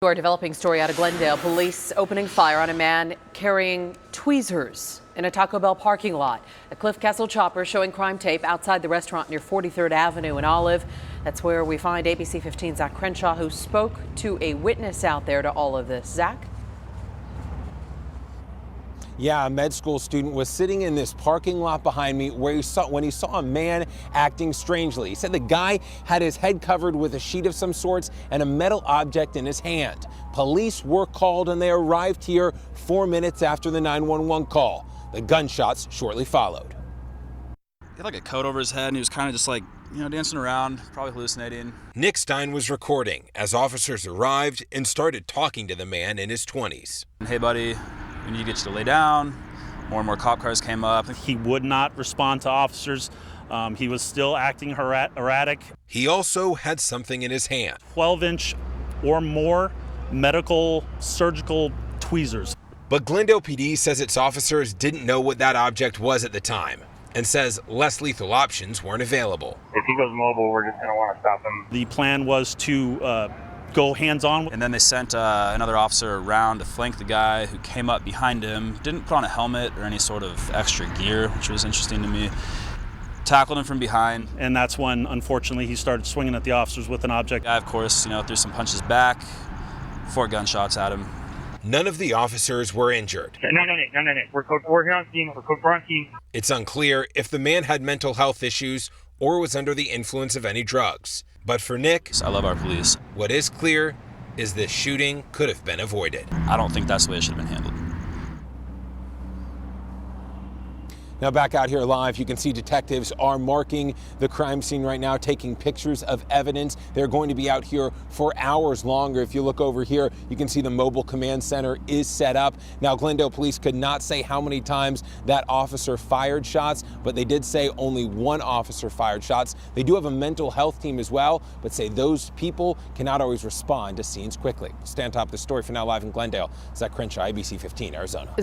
Our developing story out of Glendale. Police opening fire on a man carrying tweezers in a Taco Bell parking lot. A Cliff Castle chopper showing crime tape outside the restaurant near 43rd Avenue in Olive. That's where we find ABC 15's Zach Crenshaw, who spoke to a witness out there to all of this. Zach? Yeah, a med school student was sitting in this parking lot behind me when he saw a man acting strangely. He said the guy had his head covered with a sheet of some sorts and a metal object in his hand. Police were called and they arrived here 4 minutes after the 911 call. The gunshots shortly followed. He had like a coat over his head and he was kind of just like, dancing around, probably hallucinating. Nick Stein was recording as officers arrived and started talking to the man in his 20s. Hey buddy, we need to get you to lay down. More and more cop cars came up. He would not respond to officers. He was still acting erratic. He also had something in his hand. 12-inch or more medical surgical tweezers. But Glendale PD says its officers didn't know what that object was at the time and says less lethal options weren't available. If he goes mobile, we're just going to want to stop him. The plan was to go hands-on. And then they sent another officer around to flank the guy who came up behind him, didn't put on a helmet or any sort of extra gear, which was interesting to me. Tackled him from behind. And that's when, unfortunately, he started swinging at the officers with an object. I, of course, threw some punches back, 4 gunshots at him. None of the officers were injured. No. We're here on scene. We're on scene. It's unclear if the man had mental health issues or was under the influence of any drugs. But for Nick, I love our police. What is clear is this shooting could have been avoided. I don't think that's the way it should have been handled. Now back out here live, you can see detectives are marking the crime scene right now, taking pictures of evidence. They're going to be out here for hours longer. If you look over here, you can see the mobile command center is set up. Now, Glendale police could not say how many times that officer fired shots, but they did say only one officer fired shots. They do have a mental health team as well, but say those people cannot always respond to scenes quickly. Stay on top of the story. For now, live in Glendale, Zach Crenshaw, ABC 15, Arizona.